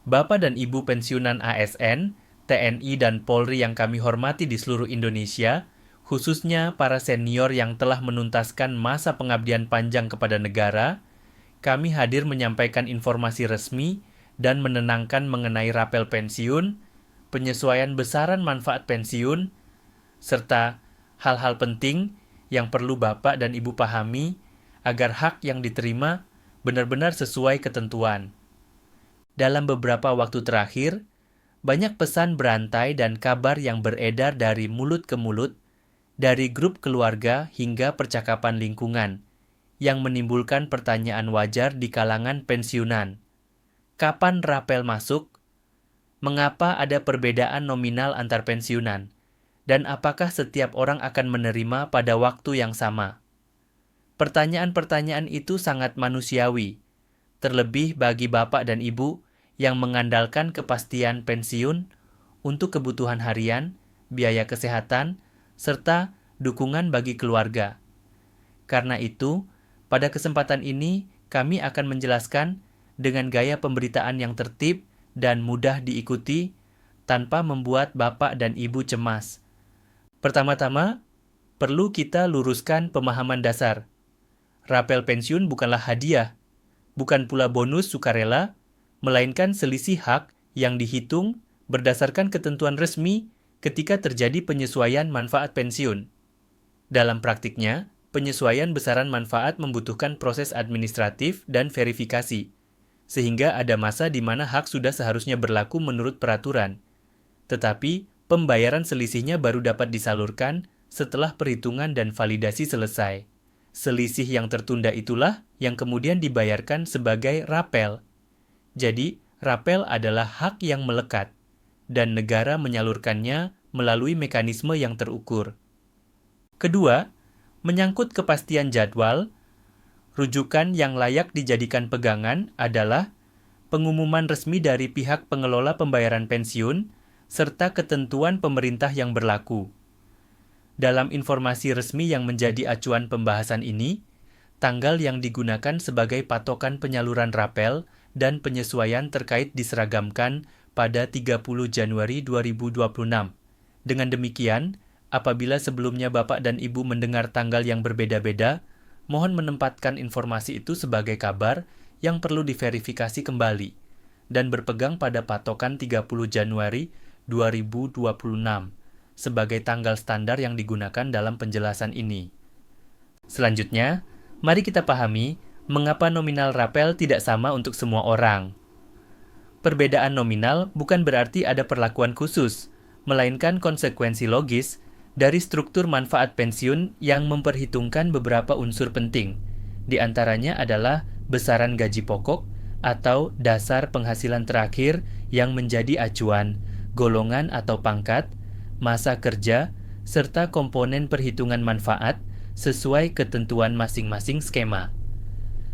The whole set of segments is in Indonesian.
Bapak dan Ibu pensiunan ASN, TNI dan Polri yang kami hormati di seluruh Indonesia, khususnya para senior yang telah menuntaskan masa pengabdian panjang kepada negara, kami hadir menyampaikan informasi resmi dan menenangkan mengenai rapel pensiun, penyesuaian besaran manfaat pensiun, serta hal-hal penting yang perlu Bapak dan Ibu pahami agar hak yang diterima benar-benar sesuai ketentuan. Dalam beberapa waktu terakhir, banyak pesan berantai dan kabar yang beredar dari mulut ke mulut, dari grup keluarga hingga percakapan lingkungan, yang menimbulkan pertanyaan wajar di kalangan pensiunan. Kapan rapel masuk? Mengapa ada perbedaan nominal antar pensiunan? Dan apakah setiap orang akan menerima pada waktu yang sama? Pertanyaan-pertanyaan itu sangat manusiawi, terlebih bagi Bapak dan Ibu yang mengandalkan kepastian pensiun untuk kebutuhan harian, biaya kesehatan, serta dukungan bagi keluarga. Karena itu, pada kesempatan ini kami akan menjelaskan dengan gaya pemberitaan yang tertib dan mudah diikuti tanpa membuat Bapak dan Ibu cemas. Pertama-tama, perlu kita luruskan pemahaman dasar. Rapel pensiun bukanlah hadiah, bukan pula bonus sukarela, melainkan selisih hak yang dihitung berdasarkan ketentuan resmi ketika terjadi penyesuaian manfaat pensiun. Dalam praktiknya, penyesuaian besaran manfaat membutuhkan proses administratif dan verifikasi, sehingga ada masa di mana hak sudah seharusnya berlaku menurut peraturan. Tetapi, pembayaran selisihnya baru dapat disalurkan setelah perhitungan dan validasi selesai. Selisih yang tertunda itulah yang kemudian dibayarkan sebagai rapel. Jadi, rapel adalah hak yang melekat, dan negara menyalurkannya melalui mekanisme yang terukur. Kedua, menyangkut kepastian jadwal, rujukan yang layak dijadikan pegangan adalah pengumuman resmi dari pihak pengelola pembayaran pensiun, serta ketentuan pemerintah yang berlaku. Dalam informasi resmi yang menjadi acuan pembahasan ini, tanggal yang digunakan sebagai patokan penyaluran rapel dan penyesuaian terkait diseragamkan pada 30 Januari 2026. Dengan demikian, apabila sebelumnya Bapak dan Ibu mendengar tanggal yang berbeda-beda, mohon menempatkan informasi itu sebagai kabar yang perlu diverifikasi kembali dan berpegang pada patokan 30 Januari 2026 sebagai tanggal standar yang digunakan dalam penjelasan ini. Selanjutnya, mari kita pahami mengapa nominal rapel tidak sama untuk semua orang. Perbedaan nominal bukan berarti ada perlakuan khusus, melainkan konsekuensi logis dari struktur manfaat pensiun yang memperhitungkan beberapa unsur penting. Di antaranya adalah besaran gaji pokok atau dasar penghasilan terakhir yang menjadi acuan, golongan atau pangkat, masa kerja, serta komponen perhitungan manfaat sesuai ketentuan masing-masing skema.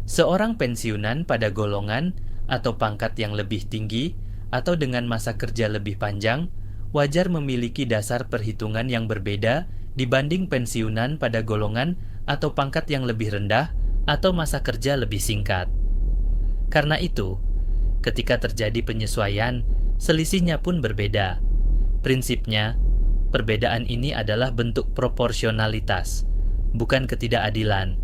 Seorang pensiunan pada golongan atau pangkat yang lebih tinggi atau dengan masa kerja lebih panjang wajar memiliki dasar perhitungan yang berbeda dibanding pensiunan pada golongan atau pangkat yang lebih rendah atau masa kerja lebih singkat. Karena itu, ketika terjadi penyesuaian, selisihnya pun berbeda. Prinsipnya, perbedaan ini adalah bentuk proporsionalitas, bukan ketidakadilan.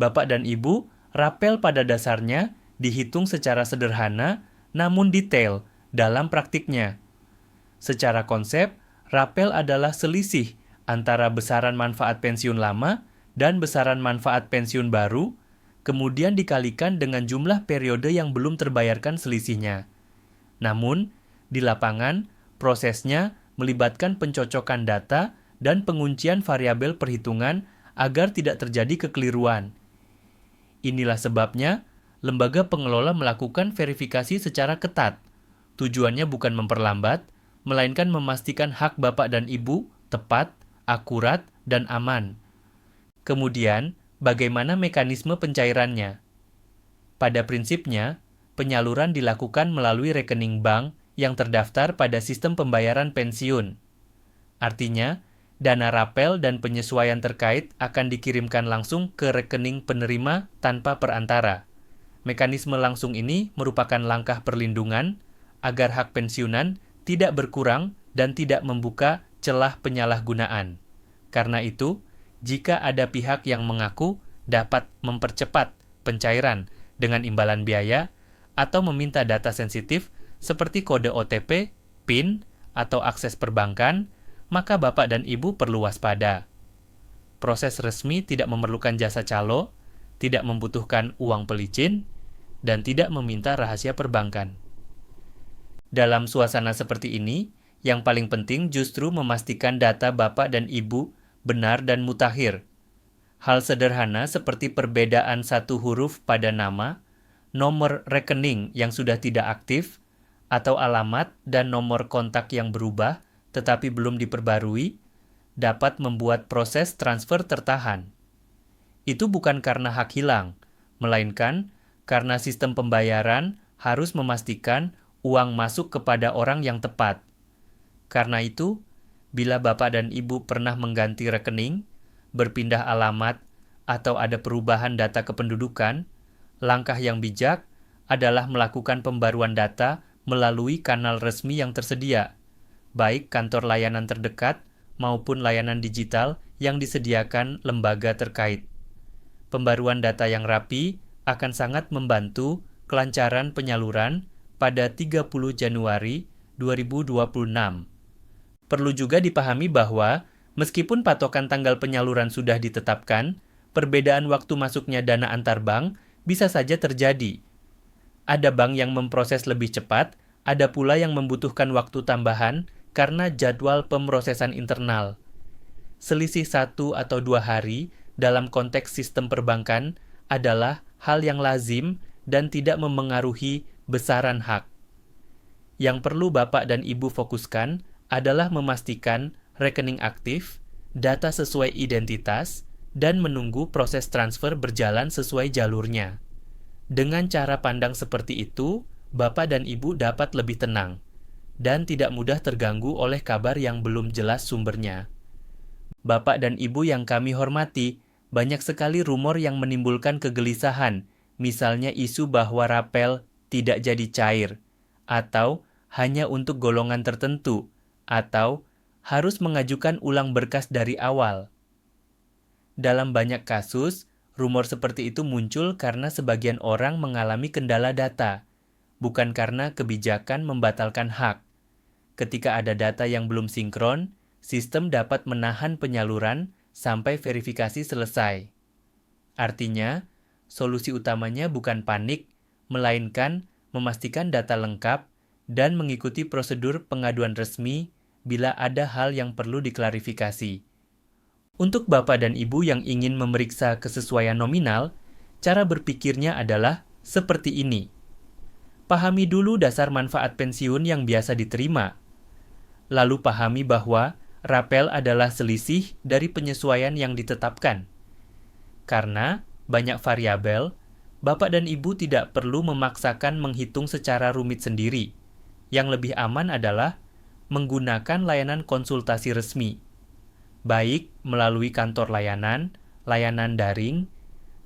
Bapak dan Ibu, rapel pada dasarnya dihitung secara sederhana namun detail dalam praktiknya. Secara konsep, rapel adalah selisih antara besaran manfaat pensiun lama dan besaran manfaat pensiun baru, kemudian dikalikan dengan jumlah periode yang belum terbayarkan selisihnya. Namun, di lapangan, prosesnya melibatkan pencocokan data dan penguncian variabel perhitungan agar tidak terjadi kekeliruan. Inilah sebabnya, lembaga pengelola melakukan verifikasi secara ketat. Tujuannya bukan memperlambat, melainkan memastikan hak Bapak dan Ibu tepat, akurat, dan aman. Kemudian, bagaimana mekanisme pencairannya? Pada prinsipnya, penyaluran dilakukan melalui rekening bank yang terdaftar pada sistem pembayaran pensiun. Artinya, dana rapel dan penyesuaian terkait akan dikirimkan langsung ke rekening penerima tanpa perantara. Mekanisme langsung ini merupakan langkah perlindungan agar hak pensiunan tidak berkurang dan tidak membuka celah penyalahgunaan. Karena itu, jika ada pihak yang mengaku dapat mempercepat pencairan dengan imbalan biaya atau meminta data sensitif seperti kode OTP, PIN, atau akses perbankan, maka Bapak dan Ibu perlu waspada. Proses resmi tidak memerlukan jasa calo, tidak membutuhkan uang pelicin, dan tidak meminta rahasia perbankan. Dalam suasana seperti ini, yang paling penting justru memastikan data Bapak dan Ibu benar dan mutakhir. Hal sederhana seperti perbedaan satu huruf pada nama, nomor rekening yang sudah tidak aktif, atau alamat dan nomor kontak yang berubah tetapi belum diperbarui, dapat membuat proses transfer tertahan. Itu bukan karena hak hilang, melainkan karena sistem pembayaran harus memastikan uang masuk kepada orang yang tepat. Karena itu, bila Bapak dan Ibu pernah mengganti rekening, berpindah alamat, atau ada perubahan data kependudukan, langkah yang bijak adalah melakukan pembaruan data melalui kanal resmi yang tersedia, baik kantor layanan terdekat maupun layanan digital yang disediakan lembaga terkait. Pembaruan data yang rapi akan sangat membantu kelancaran penyaluran pada 30 Januari 2026. Perlu juga dipahami bahwa meskipun patokan tanggal penyaluran sudah ditetapkan, perbedaan waktu masuknya dana antar bank bisa saja terjadi. Ada bank yang memproses lebih cepat, ada pula yang membutuhkan waktu tambahan karena jadwal pemrosesan internal. Selisih 1 atau 2 hari dalam konteks sistem perbankan adalah hal yang lazim dan tidak memengaruhi besaran hak. Yang perlu Bapak dan Ibu fokuskan adalah memastikan rekening aktif, data sesuai identitas, dan menunggu proses transfer berjalan sesuai jalurnya. Dengan cara pandang seperti itu, Bapak dan Ibu dapat lebih tenang dan tidak mudah terganggu oleh kabar yang belum jelas sumbernya. Bapak dan Ibu yang kami hormati, banyak sekali rumor yang menimbulkan kegelisahan, misalnya isu bahwa rapel tidak jadi cair, atau hanya untuk golongan tertentu, atau harus mengajukan ulang berkas dari awal. Dalam banyak kasus, rumor seperti itu muncul karena sebagian orang mengalami kendala data, bukan karena kebijakan membatalkan hak. Ketika ada data yang belum sinkron, sistem dapat menahan penyaluran sampai verifikasi selesai. Artinya, solusi utamanya bukan panik, melainkan memastikan data lengkap dan mengikuti prosedur pengaduan resmi bila ada hal yang perlu diklarifikasi. Untuk Bapak dan Ibu yang ingin memeriksa kesesuaian nominal, cara berpikirnya adalah seperti ini. Pahami dulu dasar manfaat pensiun yang biasa diterima. Lalu pahami bahwa rapel adalah selisih dari penyesuaian yang ditetapkan. Karena banyak variabel, Bapak dan Ibu tidak perlu memaksakan menghitung secara rumit sendiri. Yang lebih aman adalah menggunakan layanan konsultasi resmi, baik melalui kantor layanan, layanan daring,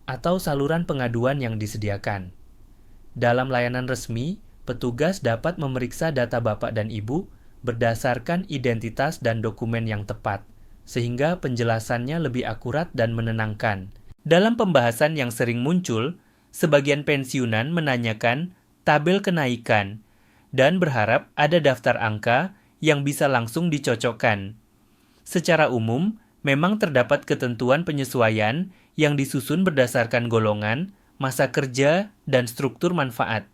atau saluran pengaduan yang disediakan. Dalam layanan resmi, petugas dapat memeriksa data Bapak dan Ibu berdasarkan identitas dan dokumen yang tepat, sehingga penjelasannya lebih akurat dan menenangkan. Dalam pembahasan yang sering muncul, sebagian pensiunan menanyakan tabel kenaikan dan berharap ada daftar angka yang bisa langsung dicocokkan. Secara umum, memang terdapat ketentuan penyesuaian yang disusun berdasarkan golongan, masa kerja, dan struktur manfaat.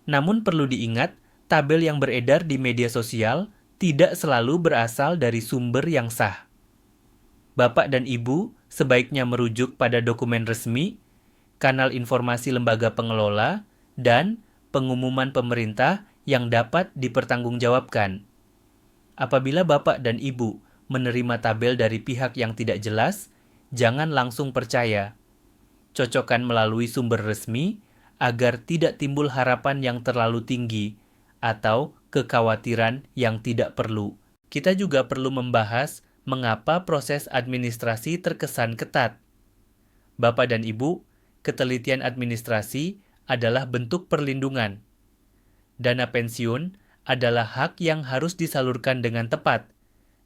Namun perlu diingat, tabel yang beredar di media sosial tidak selalu berasal dari sumber yang sah. Bapak dan Ibu sebaiknya merujuk pada dokumen resmi, kanal informasi lembaga pengelola, dan pengumuman pemerintah yang dapat dipertanggungjawabkan. Apabila Bapak dan Ibu menerima tabel dari pihak yang tidak jelas, jangan langsung percaya. Cocokkan melalui sumber resmi agar tidak timbul harapan yang terlalu tinggi atau kekhawatiran yang tidak perlu. Kita juga perlu membahas mengapa proses administrasi terkesan ketat. Bapak dan Ibu, ketelitian administrasi adalah bentuk perlindungan. Dana pensiun adalah hak yang harus disalurkan dengan tepat,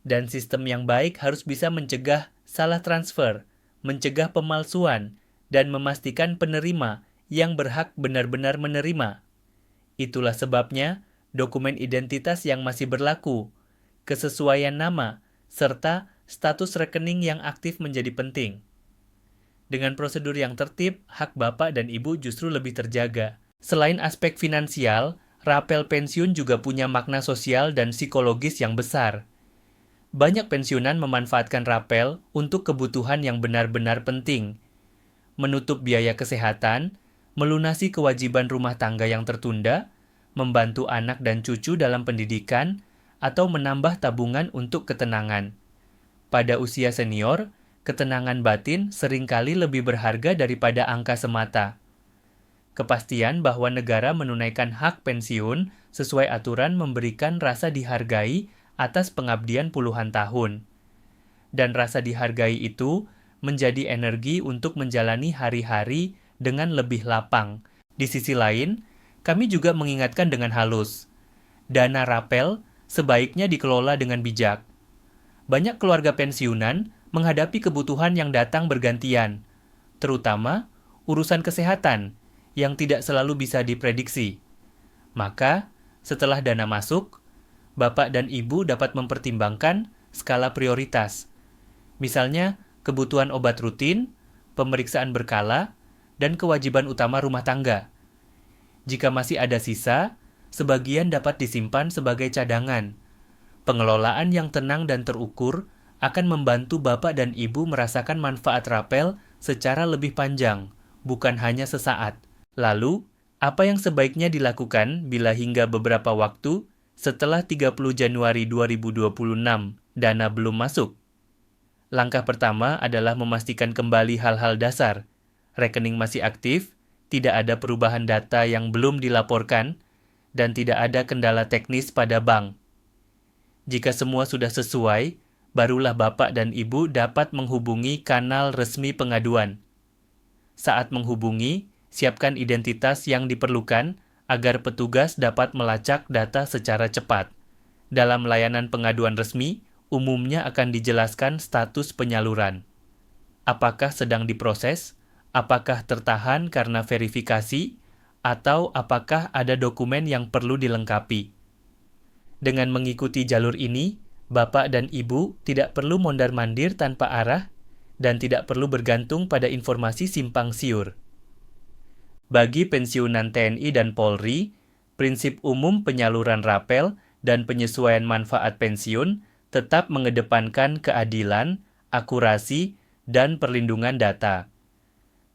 dan sistem yang baik harus bisa mencegah salah transfer, mencegah pemalsuan, dan memastikan penerima yang berhak benar-benar menerima. Itulah sebabnya dokumen identitas yang masih berlaku, kesesuaian nama, serta status rekening yang aktif menjadi penting. Dengan prosedur yang tertib, hak bapak dan ibu justru lebih terjaga. Selain aspek finansial, rapel pensiun juga punya makna sosial dan psikologis yang besar. Banyak pensiunan memanfaatkan rapel untuk kebutuhan yang benar-benar penting. Menutup biaya kesehatan, melunasi kewajiban rumah tangga yang tertunda, membantu anak dan cucu dalam pendidikan, atau menambah tabungan untuk ketenangan. Pada usia senior, ketenangan batin seringkali lebih berharga daripada angka semata. Kepastian bahwa negara menunaikan hak pensiun sesuai aturan memberikan rasa dihargai atas pengabdian puluhan tahun. Dan rasa dihargai itu menjadi energi untuk menjalani hari-hari dengan lebih lapang. Di sisi lain, kami juga mengingatkan dengan halus, dana rapel sebaiknya dikelola dengan bijak. Banyak keluarga pensiunan menghadapi kebutuhan yang datang bergantian, terutama urusan kesehatan yang tidak selalu bisa diprediksi. Maka, setelah dana masuk, bapak dan ibu dapat mempertimbangkan skala prioritas. Misalnya, kebutuhan obat rutin, pemeriksaan berkala, dan kewajiban utama rumah tangga. Jika masih ada sisa, sebagian dapat disimpan sebagai cadangan. Pengelolaan yang tenang dan terukur akan membantu bapak dan ibu merasakan manfaat rapel secara lebih panjang, bukan hanya sesaat. Lalu, apa yang sebaiknya dilakukan bila hingga beberapa waktu setelah 30 Januari 2026 dana belum masuk? Langkah pertama adalah memastikan kembali hal-hal dasar. Rekening masih aktif, tidak ada perubahan data yang belum dilaporkan, dan tidak ada kendala teknis pada bank. Jika semua sudah sesuai, barulah bapak dan ibu dapat menghubungi kanal resmi pengaduan. Saat menghubungi, siapkan identitas yang diperlukan agar petugas dapat melacak data secara cepat. Dalam layanan pengaduan resmi, umumnya akan dijelaskan status penyaluran. Apakah sedang diproses, apakah tertahan karena verifikasi, atau apakah ada dokumen yang perlu dilengkapi. Dengan mengikuti jalur ini, bapak dan ibu tidak perlu mondar-mandir tanpa arah dan tidak perlu bergantung pada informasi simpang siur. Bagi pensiunan TNI dan Polri, prinsip umum penyaluran rapel dan penyesuaian manfaat pensiun tetap mengedepankan keadilan, akurasi, dan perlindungan data.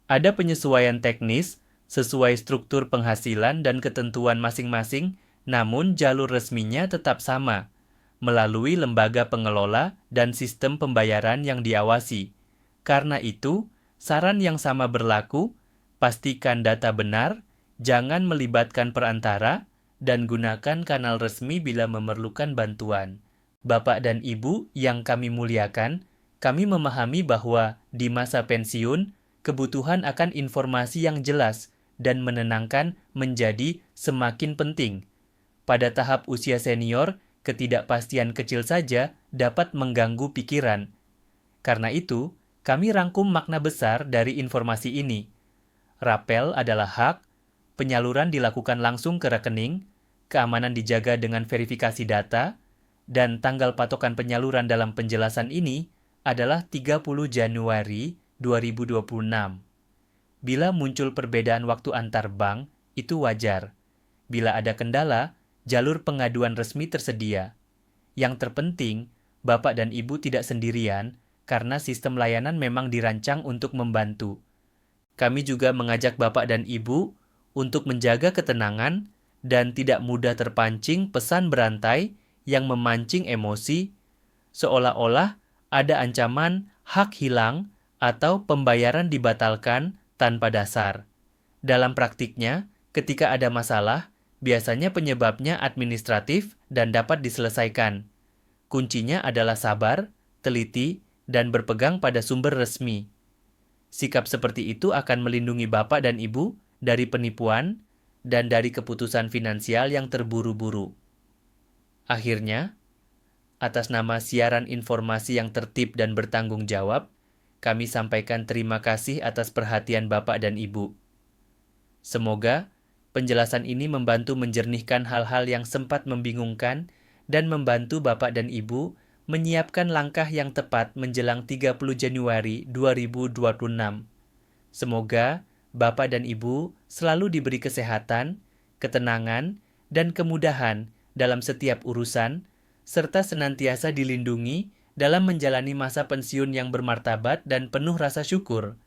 Ada penyesuaian teknis sesuai struktur penghasilan dan ketentuan masing-masing, namun jalur resminya tetap sama, melalui lembaga pengelola dan sistem pembayaran yang diawasi. Karena itu, saran yang sama berlaku, pastikan data benar, jangan melibatkan perantara, dan gunakan kanal resmi bila memerlukan bantuan. Bapak dan Ibu yang kami muliakan, kami memahami bahwa di masa pensiun, kebutuhan akan informasi yang jelas dan menenangkan menjadi semakin penting. Pada tahap usia senior, ketidakpastian kecil saja dapat mengganggu pikiran. Karena itu, kami rangkum makna besar dari informasi ini. Rapel adalah hak, penyaluran dilakukan langsung ke rekening, keamanan dijaga dengan verifikasi data, dan tanggal patokan penyaluran dalam penjelasan ini adalah 30 Januari 2026. Bila muncul perbedaan waktu antar bank, itu wajar. Bila ada kendala, jalur pengaduan resmi tersedia. Yang terpenting, Bapak dan Ibu tidak sendirian karena sistem layanan memang dirancang untuk membantu. Kami juga mengajak Bapak dan Ibu untuk menjaga ketenangan dan tidak mudah terpancing pesan berantai yang memancing emosi, seolah-olah ada ancaman hak hilang atau pembayaran dibatalkan tanpa dasar. Dalam praktiknya, ketika ada masalah, biasanya penyebabnya administratif dan dapat diselesaikan. Kuncinya adalah sabar, teliti, dan berpegang pada sumber resmi. Sikap seperti itu akan melindungi Bapak dan Ibu dari penipuan dan dari keputusan finansial yang terburu-buru. Akhirnya, atas nama siaran informasi yang tertib dan bertanggung jawab, kami sampaikan terima kasih atas perhatian Bapak dan Ibu. Semoga penjelasan ini membantu menjernihkan hal-hal yang sempat membingungkan dan membantu Bapak dan Ibu menyiapkan langkah yang tepat menjelang 30 Januari 2026. Semoga Bapak dan Ibu selalu diberi kesehatan, ketenangan, dan kemudahan dalam setiap urusan, serta senantiasa dilindungi dalam menjalani masa pensiun yang bermartabat dan penuh rasa syukur.